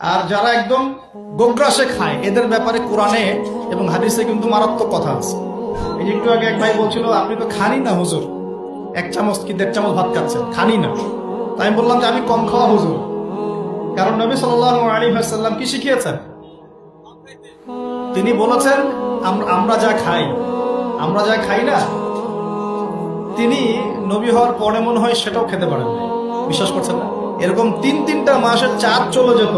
আর যারা একদম গোগ্রাসে খায় এদের ব্যাপারে কোরআনে এবং হাদিসে কিন্তু মারাত্মক কথা আছে। এই যে একটু আগে এক ভাই বলছিল আপনি তো খানি না হুজুর, 1 চামচ কি 1.5 চামচ ভাত খাচ্ছেন, খানি না। তাই আমি বললাম যে আমি কম খাওয়া হুজুর, কারণ নবী সাল্লাল্লাহু আলাইহি ওয়াসাল্লাম কি শিখিয়েছেন? তিনি বলেছেন আমরা যা খাই না, তিনি নবী হওয়ার পরে মনে হয় সেটাও খেতে পারেন না। বিশ্বাস করছেন না? এরকম 3-3টা মাসের চাঁদ চলে যেত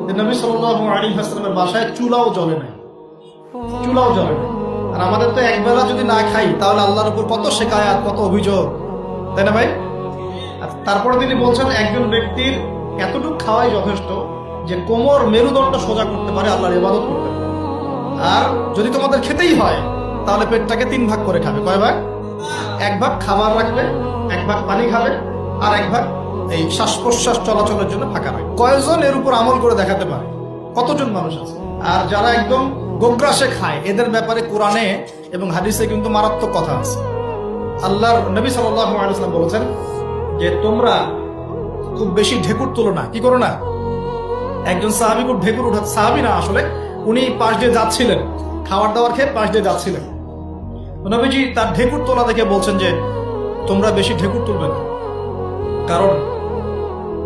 যে নবী সাল্লাল্লাহু আলাইহি ওয়াসাল্লামের বাসায় চুলাও জ্বলে নাই। আর আমাদের তো একবেলা যদি না খাই তাহলে আল্লাহর উপর কত শিকায়াত, কত অভিযোগ, তাই না ভাই? তারপরে তিনি বলছেন একজন ব্যক্তির এতটুকু খাওয়াই যথেষ্ট যে কোমর মেরুদণ্ড সোজা করতে পারে, আল্লাহর ইবাদত করতে পারে। আর যদি তোমাদের খেতেই হয় তাহলে পেটটাকে 3 ভাগ করে খাবে। কয় ভাগ? 1 ভাগ খাবার রাখবে, 1 ভাগ পানি খাবে, আর 1 ভাগ এই শ্বাস প্রশ্বাস চলাচলের জন্য ফাঁকা রাখবে। কয়জন এর উপর আমল করে দেখাতে পারে? কতজন মানুষ আছে? আর যারা একদম গোগ্রাসে খায় এদের ব্যাপারে কোরআনে এবং হাদিসে কিন্তু মারাত্মক কথা আছে। আল্লাহর নবী সাল্লাল্লাহু আলাইহি ওয়াসাল্লাম বলেছেন যে তোমরা খুব বেশি ঢেকুর তুলো না। কি করো না? একজন সাহাবী খুব ঢেকুর উঠাচ্ছে, সাহাবী না আসলে, উনি পাশ দিয়ে যাচ্ছিলেন, খাবার দাবার খেয়ে পাশ দিয়ে যাচ্ছিলেন। নবীজি তার ঢেকুর তোলা দেখে বলছেন যে তোমরা বেশি ঢেকুর তুলবে না, কারণ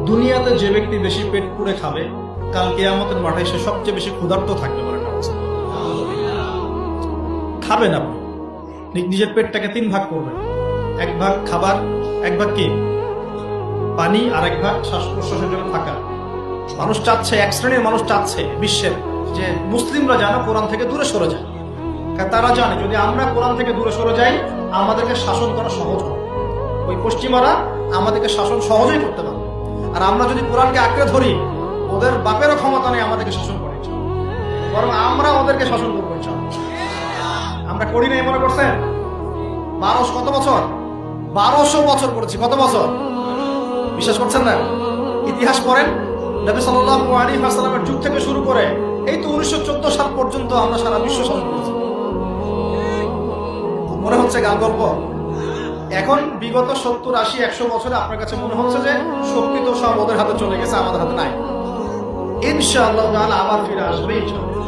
দুনিয়াতে যে ব্যক্তি বেশি পেট পুড়ে খাবে কাল কিয়ামতের মাঠে সে সবচেয়ে বেশি ক্ষুধার্ত থাকবে বলে না। খাবেন আপনি, নিজের পেটটাকে 3 ভাগ করবেন, 1 ভাগ খাবার, 1 ভাগ কি পানি, আর 1 ভাগ শ্বাস প্রশ্বাসের জন্য থাকা। মানুষ চাচ্ছে, এক শ্রেণীর মানুষ চাচ্ছে বিশ্বের যে মুসলিমরা যেন কোরআন থেকে দূরে সরে যায়। তারা জানে যদি আমরা কোরআন থেকে দূরে সরে যাই আমাদেরকে শাসন করা সহজ হবে। ওই পশ্চিমারা আমাদেরকে শাসন সহজেই করতে পারবে। আর আমরা যদি কোরআনকে আঁকড়ে ধরি ওদের বাপেরও ক্ষমতা নেই আমাদেরকে শাসন করে, বরং আমরা ওদেরকে শাসন করবো। আমরা করি নাই মনে করছেন? 1200 কত বছর? 1200 বছর করেছি। কত বছর? বিশ্বাস করছেন না? ইতিহাস পড়েন, নবী সাল্লাল্লাহু আলাইহি ওয়াসাল্লামের যুগ থেকে শুরু করে এই তো 1914 সাল পর্যন্ত আমরা সারা বিশ্ব শাসন করেছি। মনে হচ্ছে গান গল্প। এখন বিগত 70, 80, 100 বছরে আপনার কাছে মনে হচ্ছে যে শক্তি তো সব ওদের হাতে চলে গেছে, আমাদের হাতে নাই। ইনশাআল্লাহ তাআলা আবার ফিরে আসবে ইনশাআল্লাহ।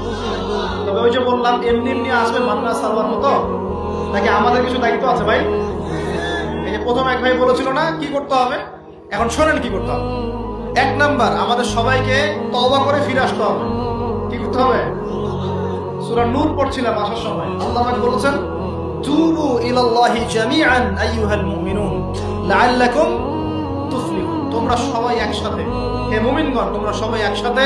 তবে ওই যে বললাম এমনি আসবে মান্না সালবার মতো, নাকি আমাদের কিছু দায়িত্ব আছে ভাই? এই যে প্রথম এক ভাই বলেছিল না কি করতে হবে, এখন শোনেন কি করতে হবে। 1 নাম্বার, আমাদের সবাইকে তওবা করে ফিরে আসতে হবে। কি করতে হবে? সূরা নূর পড়ছিলাম আসার সময়, আল্লাহ পাক বলেছেন তুবু ইলাল্লাহি জামিআন আইয়ুহাল মুমিনুন লাআল্লাকুম তুফলিহুন। তোমরা সবাই একসাথে, হে মুমিনগণ তোমরা সবাই একসাথে